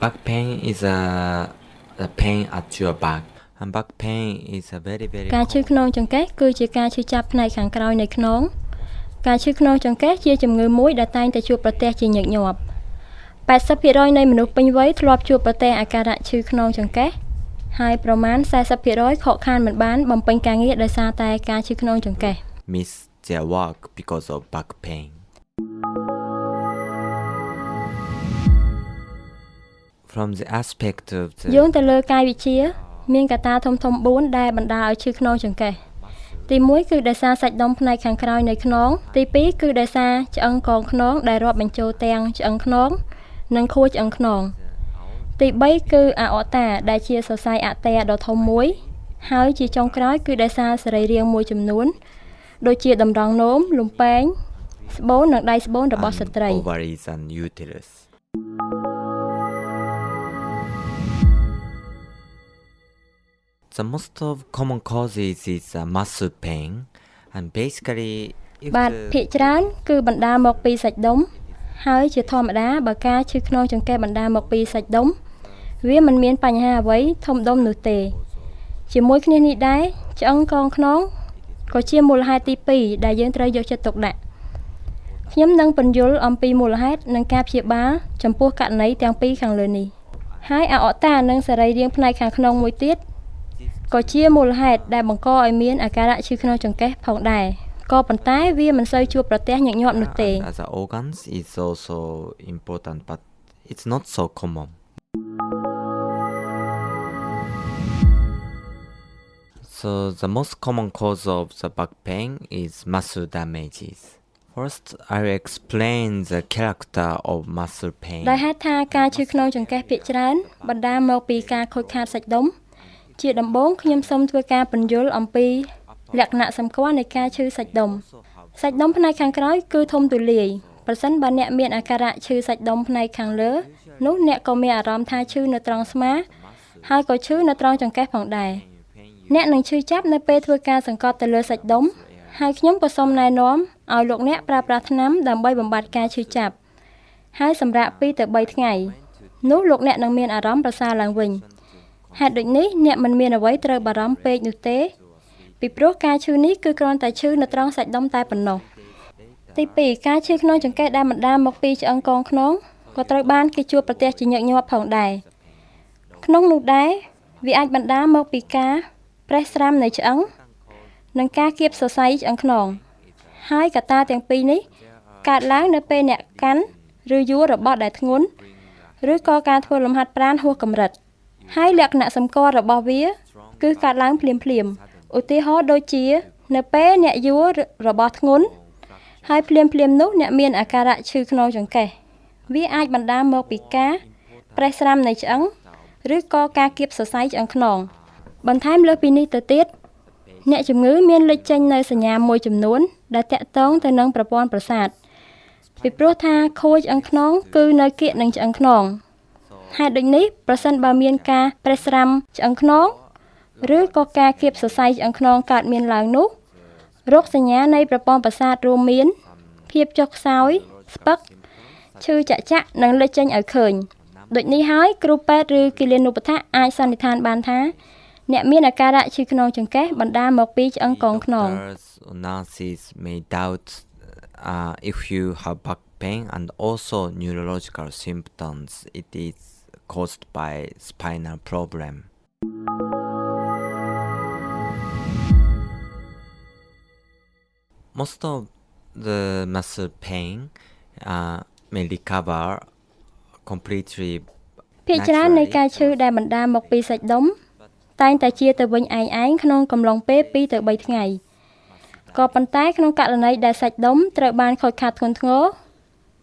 Back pain is a pain at your back. And back pain is a very ការឈឺខ្នងចង្កេះគឺជាការឈឺចាប់ផ្នែកខាងក្រោយនៃខ្នងការឈឺខ្នងចង្កេះជាជំងឺមួយដែលតែងតែជួបប្រទះជាញឹកញាប់ 80% នៃមនុស្សពេញវ័យធ្លាប់ជួបប្រទះអាការៈឈឺខ្នងចង្កេះហើយប្រមាណ 40% ខកខានមិនបានបំពេញការងារដោយសារតែការឈឺខ្នងចង្កេះ miss their work because of back pain. From the aspect of យោងទៅលើកាយវិទ្យាមានកត្តាធំៗ4ដែលបណ្ដាលឲ្យឈឺខ្នងចង្កេះទី1គឺដោយសារសាច់ដុំផ្នែកខាងក្រោយនៃខ្នងទី2គឺដោយសារឆ្អឹងកងខ្នងដែលរាប់បញ្ចូលទាំងឆ្អឹងខ្នងនិងខួរឆ្អឹងខ្នងទី3គឺអាអតាដែលជាសរសៃអាទែដ៏ធំមួយហើយជាចុងក្រោយគឺដោយសារសរីរាង្គមួយចំនួនដូចជាតម្រងនោមលំពែងស្បូននិងដៃស្បូនរបស់ស្ត្រី ovaries and uterus. The most of common causes is muscle pain and basically if បាទភាគច្រើនគឺបណ្ដាលមកពីសាច់ដុំហើយជាធម្មតាបើការឈឺខ្នងចង្កេះបណ្ដាលមកពីសាច់ដុំវាមិនមានបញ្ហាអ្វីធំដុំនោះទេជាមួយគ្នានេះដែរឆ្អឹងកងខ្នងក៏ជាមូលហេតុទី2ដែលយើងត្រូវយកចិត្តទុកដាក់ខ្ញុំនឹងពន្យល់អំពីមូលហេតុនិងការព្យាបាលចំពោះករណីទាំងពីរខាងលើនេះហើយអាអតានិងសរីរាង្គផ្នែកខាងក្នុងមួយទៀតក៏ជាមូលហេតុដែលបង្កឲ្យមានអាការៈឈឺខ្នងចង្កេះផងដែរក៏ប៉ុន្តែវាមិនសូវជួបប្រទះញឹកញាប់នោះទេ other organs is also important but it's not so common. So the most common cause of the back pain is muscle damages. First, I'll explain the character of muscle pain. ដែលហេតុថាការឈឺខ្នងចង្កេះភាគច្រើនបណ្ដាលមកពីការខូចខាតសាច់ដុំជាដំបូងខ្ញុំសូមធ្វើការពន្យល់អំពីលក្ខណៈសម្គាល់នៃការឈឺសាច់ដុំសាច់ដុំផ្នែកខាងក្រោយគឺធំទូលាយប្រសិនបើអ្នកមានអាការៈឈឺសាច់ដុំផ្នែកខាងលើនោះអ្នកក៏មានអារម្មណ៍ថាឈឺនៅត្រង់ស្មាហើយក៏ឈឺនៅត្រង់ចង្កេះផងដែរអ្នកនឹងឈឺចាប់នៅពេលធ្វើការសង្កត់ទៅលើសាច់ដុំហើយខ្ញុំក៏សូមណែនាំឲ្យលោកអ្នកប្រើប្រាស់ថ្នាំដើម្បីបំបាត់ការឈឺចាប់ហើយសម្រាប់2ទៅ3ថ្ងៃនោះលោកអ្នកនឹងមានអារម្មណ៍ប្រសើរឡើងវិញហេតុដូចនេះអ្នកមិនមានអ្វីត្រូវបារម្ភពេកនោះទេពីព្រោះការឈឺនេះគឺគ្រាន់តែឈឺនៅត្រង់សាច់ដុំតែប៉ុណ្ណោះទី2ការឈឺខ្នងចង្កេះដែលបណ្ដាលមកពីឆ្អឹងកងខ្នងក៏ត្រូវបានគេជួបប្រទះជាញឹកញាប់ផងដែរក្នុងនោះដែរវាអាចបណ្ដាលមកពីការប្រេះស្រាំនៃឆ្អឹងនិងការគៀបសរសៃឆ្អឹងខ្នងហើយកត្តាទាំងពីរនេះកើតឡើងនៅពេលអ្នកកាន់ឬយួររបស់ដែលធ្ងន់ឬក៏ការធ្វើលំហាត់ប្រាណហួសកម្រិតហើយលក្ខណៈសម្គាល់របស់វាគឺកើតឡើងភ្លាមៗឧទាហរណ៍ដូចជានៅពេលអ្នកយួររបស់ធ្ងន់ហើយភ្លាមៗនោះអ្នកមានអាការៈឈឺខ្នងចង្កេះវាអាចបណ្ដាលមកពីការប្រេះស្រាំនៃឆ្អឹងឬក៏ការគៀបសរសៃឆ្អឹងខ្នងបន្ថែមលើពីនេះទៅទៀតអ្នកជំងឺមានលេចចេញនៅសញ្ញាមួយចំនួនដែលតាក់ទងទៅនឹងប្រព័ន្ធប្រសាទពីព្រោះថាខួរឆ្អឹងខ្នងគឺនៅកៀកនឹងឆ្អឹងខ្នងហេតុដូចនេះប្រសិនបើមានការប្រេះស្រាំឆ្អឹងខ្នងឬក៏ការគៀបសរសៃឆ្អឹងខ្នងកើតមានឡើងនោះរោគសញ្ញានៃប្រព័ន្ធប្រសាទរួមមានភាពចុះខ្សោយស្ពឹកឈឺចាក់និងលេចចេញឲ្យឃើញដូចនេះហើយគ្រូពេទ្យឬគិលានុបដ្ឋាអាចសន្និដ្ឋានបានថាអ្នកមានអាការៈឈឺខ្នងចង្កេះបណ្ដាលមកពីឆ្អឹងកងខ្នង Nurses may doubt if you have back pain and also neurological symptoms it is caused by spinal problem. Most of the muscle pain may recover completely. ភាគច្រើននៃការឈឺដែលបណ្ដាលមកពីសាច់ដុំតែងតែជាទៅវិញឯងក្នុងកំឡុងពេល2ទៅ3ថ្ងៃក៏ប៉ុន្តែក្នុងករណីដែលសាច់ដុំត្រូវបានខូចខាតធ្ងន់ធ្ងរ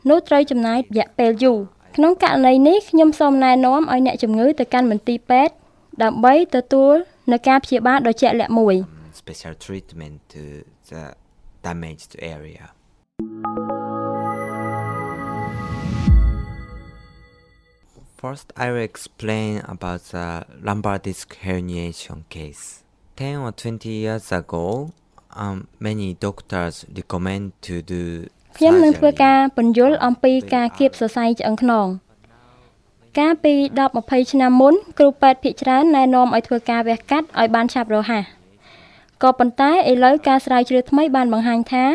នោះត្រូវចំណាយរយៈពេលយូរក្នុងករណីនេះខ្ញុំសូមណែនាំឲ្យអ្នកជំងឺទៅកាន់មន្ទីរពេទ្យដើម្បីទទួលនូវការព្យាបាលដ៏ជាក់លាក់មួយ special treatment to the damaged area. First, I will explain about the lumbar disc herniation case. 10 or 20 years ago, many doctors recommend to do ខ្ញុំនឹងធ្វើការពន្យល់អំពីការគៀបសរសៃឆ្អឹងខ្នង កាលពី10-20ឆ្នាំមុនគ្រូពេទ្យភាគច្រើនណែនាំឲ្យធ្វើការវះកាត់ឲ្យបានឆាប់រហ័សក៏ប៉ុន្តែឥឡូវការស្រាវជ្រាវថ្មីបានបង្ហាញថា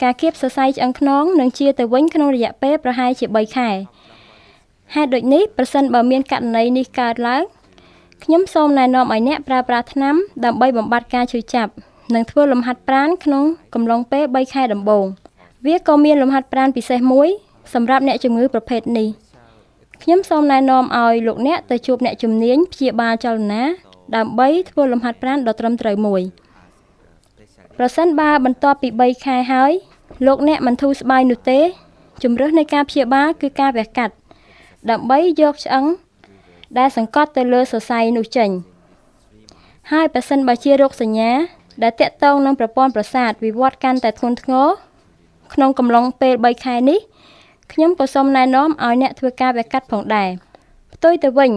ការគៀបសរសៃឆ្អឹងខ្នងនឹងជាទៅវិញក្នុងរយៈពេលប្រហែលជា3ខែហេតុដូចនេះប្រសិនបើមានករណីនេះកើតឡើងខ្ញុំសូមណែនាំឲ្យអ្នកប្រើប្រាស់ថ្នាំដើម្បីបំបត្តិការឈឺចាប់និងធ្វើលំហាត់ប្រាណក្នុងកំឡុងពេល3ខែដំបូងវាក៏មានលំហាត់ប្រាណពិសេសមួយសម្រាប់អ្នកជំងឺប្រភេទនេះខ្ញុំសូមណែនាំឲ្យលោកអ្នកទៅជួបអ្នកជំនាញព្យាបាលចលនាដើម្បីធ្វើលំហាត់ប្រាណដ៏ត្រឹមត្រូវមួយប្រសិនបើបន្ទាប់ពី3ខែហើយលោកអ្នកមិនធូរស្បើយនោះទេជម្រើសនៃការព្យាបាលគឺការវះកាត់ដើម្បីយកឆ្អឹងដែលសង្កត់ទៅលើសរសៃនោះចេញហើយប្រសិនបើជារោគសញ្ញាដែលតាក់ទងនឹងប្រព័ន្ធប្រសាទវិវត្តកាន់តែធ្ងន់ធ្ងរក្នុងកំឡុងពេល3ខែនេះខ្ញុំក៏សូមណែនាំឲ្យអ្នកធ្វើការវះកាត់ផងដែរផ្ទុយទៅវិញ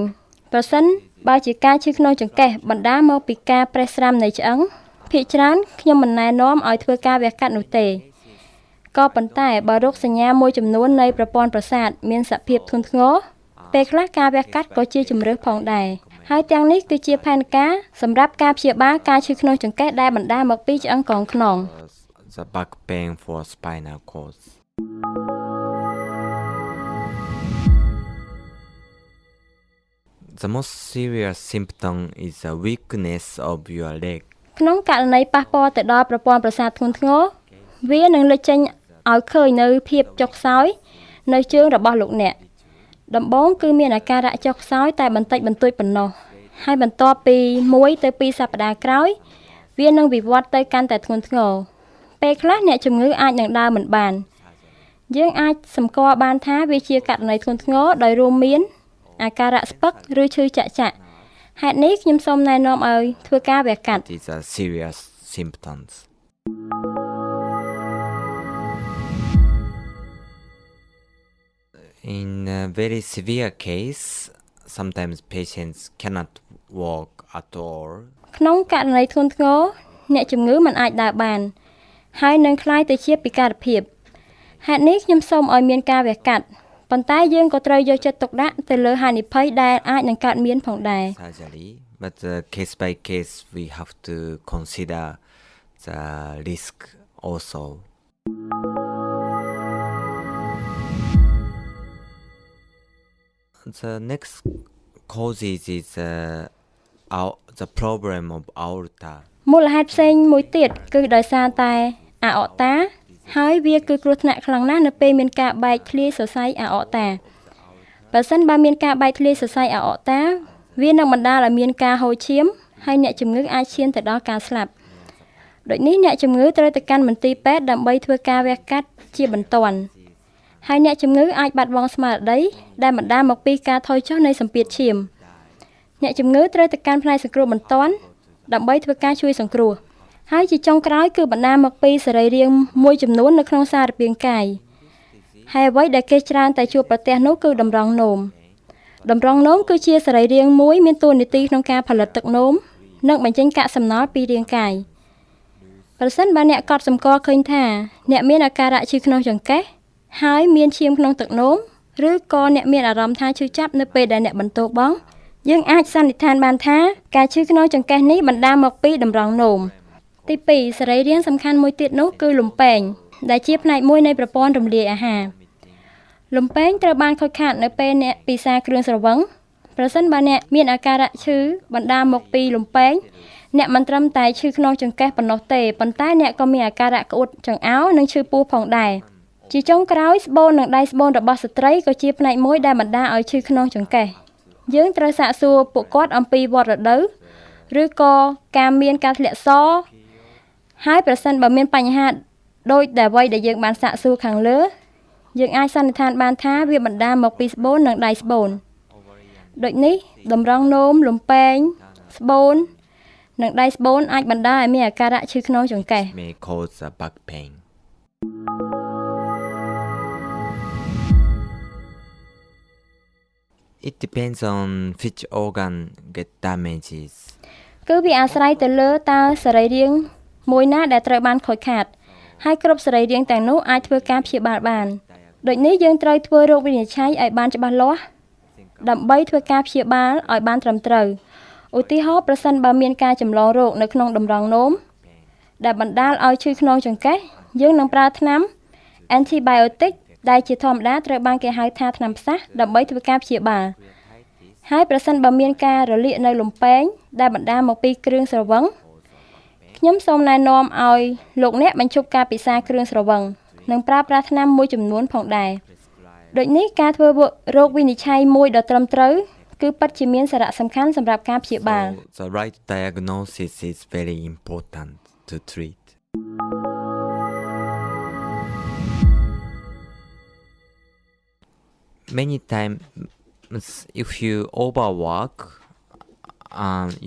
ប្រសិនបើជាការឈឺក្នុងចង្កេះបណ្ដាលមកពីការប្រេះស្រាំនៃឆ្អឹងភាគច្រើនខ្ញុំមិនណែនាំឲ្យធ្វើការវះកាត់នោះទេក៏ប៉ុន្តែបើរោគសញ្ញាមួយចំនួននៃប្រព័ន្ធប្រសាទមានសភាពធ្ងន់ធ្ងរពេលខ្លះការវះកាត់ក៏ជាជម្រើសផងដែរហើយទាំងនេះគឺជាផែនការសម្រាប់ការព្យាបាលការឈឺក្នុងចង្កេះដែលបណ្ដាលមកពីឆ្អឹងកងខ្នង The back pain for spinal cord. The most serious symptom is the weakness of your leg. ក្នុងករណីប៉ះពាល់ទៅដល់ប្រព័ន្ធប្រសាទធ្ងន់ធ្ងរវានឹងលេចចេញឲ្យឃើញនៅភាពចុះខ្សោយនៅជើងរបស់លោកអ្នកដំបូងគឺមានអាការៈចុះខ្សោយតែបន្តិចបន្តួចប៉ុណ្ណោះហើយបន្ទាប់ពី1ទៅ2សប្តាហ៍ក្រោយវានឹងវិវត្តទៅកាន់តែធ្ងន់ធ្ងរពេលខ្លះអ្នកជំងឺអាចនឹងដើរមិនបានយើងអាចសម្គាល់បានថាវាជាករណីធ្ងន់ធ្ងរដោយរួមមានអាការៈស្ពឹកឬឈឺចាក់ហេតុនេះខ្ញុំសូមណែនាំឲ្យធ្វើការវះកាត់ These are serious symptoms. In a very severe case, sometimes patients cannot walk at all. ក្នុងករណីធ្ងន់ធ្ងរអ្នកជំងឺមិនអាចដើរបានហើយនឹងក្លាយទៅជាពិការភាពហេតុនេះខ្ញុំសូមឲ្យមានការវះកាត់ប៉ុន្តែយើងក៏ត្រូវយកចិត្តទុកដាក់ទៅលើហានិភ័យដែលអាចនឹងកើតមានផងដែរ Surgery, but case by case we have to consider the risk also. The next causes is the problem of aorta. មូលហេតុផ្សេងមួយទៀតគឺដោយសារតែអាអុកតាហើយវាគឺគ្រោះថ្នាក់ខ្លាំងណាស់នៅពេលមានការបែកធ្លាយសរសៃអាអុកតាបើសិនបើមានការបែកធ្លាយសរសៃអាអុកតាវានឹងបណ្ដាលឲ្យមានការហូរឈាមហើយអ្នកជំងឺអាចឈានទៅដល់ការស្លាប់ដូចនេះអ្នកជំងឺត្រូវទៅកាន់មន្ទីរពេទ្យដើម្បីធ្វើការវះកាត់ជាបន្ទាន់ហើយអ្នកជំងឺអាចបាត់បង់ស្មារតីដែលបណ្ដាលមកពីការថយចុះនៃសម្ពាធឈាមអ្នកជំងឺត្រូវទៅកាន់ផ្នែកសង្គ្រោះបន្ទាន់ដើម្បីធ្វើការជួយសង្គ្រោះហើយជាចុងក្រោយគឺបណ្ដាលមកពីសរីរាង្គមួយចំនួននៅក្នុងសារពាង្គកាយហើយអ្វីដែលគេច្រើនតែជួបប្រទះនោះគឺតម្រងនោមតម្រងនោមគឺជាសរីរាង្គមួយមានតួនាទីក្នុងការផលិតទឹកនោមនិងបញ្ចេញកាកសំណល់ពីរាងកាយប្រសិនបើអ្នកកត់សម្គាល់ឃើញថាអ្នកមានអាការៈឈឺក្នុងចង្កេះហើយមានឈាមក្នុងទឹកនោមឬក៏អ្នកមានអារម្មណ៍ថាឈឺចាប់នៅពេលដែលអ្នកបន្ទោបង់យើងអាចសន្និដ្ឋានបានថាការឈឺក្នុងចង្កេះនេះបណ្ដាលមកពីតម្រងនោមទី2សរីរាង្គសំខាន់មួយទៀតនោះគឺលំពែងដែលជាផ្នែកមួយនៃប្រព័ន្ធរំលាយអាហារលំពែងត្រូវបានខូចខាតនៅពេលអ្នកពិសាគ្រឿងស្រវឹងប្រសិនបើអ្នកមានអាការៈឈឺបណ្ដាលមកពីលំពែងអ្នកមិនត្រឹមតែឈឺក្នុងចង្កេះប៉ុណ្ណោះទេប៉ុន្តែអ្នកក៏មានអាការៈក្អួតចង្អោរនិងឈឺពោះផងដែរជាចុងក្រោយស្បូននិងដៃស្បូនរបស់ស្ត្រីក៏ជាផ្នែកមួយដែលបណ្ដាលឲ្យឈឺក្នុងចង្កេះយើងត្រូវសាកសួរពួកគាត់អំពីវដ្តរដូវឬក៏ការមានការធ្លាក់សហើយប្រសិនបើមានបញ្ហាដូចដែលអ្វីដែលយើងបានសាកសួរខាងលើយើងអាចសន្និដ្ឋានបានថាវាបណ្ដាលមកពីស្បូននិងដៃស្បូនដូចនេះតម្រងនោមលំពែងស្បូននិងដៃស្បូនអាចបណ្ដាលឲ្យមានអាការៈឈឺក្នុងចង្កេះ May cause back pain. It depends on which organ get damages. គឺវាអាស្រ័យទៅលើតើសរីរាង្គមួយណាដែលត្រូវបានខូចខាតហើយគ្រប់សរីរាង្គទាំងនោះអាចធ្វើការព្យាបាលបានដូចនេះយើងត្រូវធ្វើរោគវិនិច្ឆ័យឲ្យបានច្បាស់លាស់ ដើម្បីធ្វើការព្យាបាលឲ្យបានត្រឹមត្រូវឧទាហរណ៍ប្រសិនបើមានការចម្លងរោគនៅក្នុងតម្រងនោមដែលបណ្ដាលឲ្យឈឺខ្នងចង្កេះយើងនឹងប្រើថ្នាំ antibiotic ដែលជាធម្មតាត្រូវបានគេហៅថាថ្នាំផ្សះដើម្បីធ្វើការព្យាបាលហើយប្រសិនបើមានការរលាកនៅលំពែងដែលបណ្ដាលមកពីគ្រឿងស្រវឹងខ្ញុំសូមណែនាំឲ្យលោកអ្នកបញ្ឈប់ការពិសាគ្រឿងស្រវឹងនិងប្រើប្រាស់ថ្នាំមួយចំនួនផងដែរដូចនេះការធ្វើរោគវិនិច្ឆ័យមួយដ៏ត្រឹមត្រូវគឺពិតជាមានសារៈសំខាន់សម្រាប់ការព្យាបាល So the right diagnosis is very important to treat. Many times, if you overwork,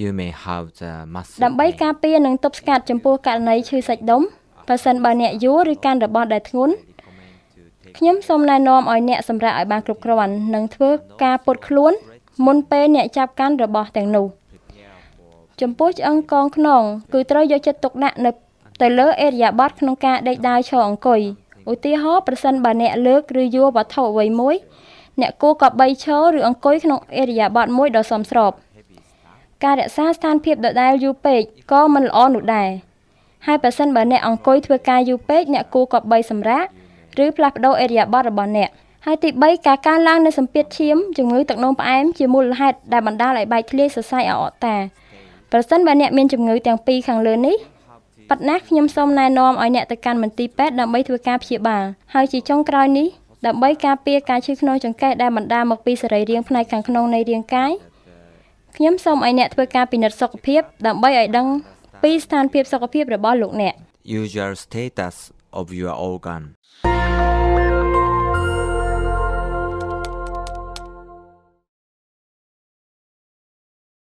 you may have the muscle ដើម្បីការពារនិងទប់ស្កាត់ចំពោះករណីឈឺសាច់ដុំប្រសិនបើអ្នកយួរឬកាន់របស់ដែលធ្ងន់ខ្ញុំសូមណែនាំឲ្យអ្នកសម្រាកឲ្យបានគ្រប់គ្រាន់និងធ្វើការពត់ខ្លួនមុនពេលអ្នកចាប់កាន់របស់ទាំងនោះចំពោះឆ្អឹងកងខ្នងគឺត្រូវយកចិត្តទុកដាក់ទៅលើឥរិយាបថក្នុងការដេកដើរឈរអង្គុយឧទាហរណ៍ប្រសិនបើអ្នកលើកឬយួរវត្ថុអ្វីមួយអ្នកគួរគប្បីឈរឬអង្គុយក្នុងឥរិយាបថមួយដ៏សមស្របការរក្សាស្ថានភាពដដែលយូរពេកក៏មិនល្អនោះដែរហើយប្រសិនបើអ្នកអង្គុយធ្វើការយូរពេកអ្នកគួរគប្បីសម្រាកឬផ្លាស់ប្ដូរឥរិយាបថរបស់អ្នកហើយទី3ការកើនឡើងនៃសម្ពាធឈាមជំងឺទឹកនោមផ្អែមជាមូលហេតុដែលបណ្ដាលឲ្យបែកធ្លាយសរសៃអអតាប្រសិនបើអ្នកមានជំងឺទាំងពីរខាងលើនេះប៉ិតណាស់ខ្ញុំសូមណែនាំឲ្យអ្នកទៅកាន់មន្ទីរពេទ្យដើម្បីធ្វើការព្យាបាលហើយជាចុងក្រោយនេះដើម្បីការពារការឈឺខ្នងចង្កេះដែលបណ្ដាលមកពីសរីរាង្គផ្នែកខាងក្នុងនៃរាងកាយខ្ញុំសូមឲ្យអ្នកធ្វើការពិនិត្យសុខភាពដើម្បីឲ្យដឹងពីស្ថានភាពសុខភាពរបស់លោកអ្នក usual status of your organ.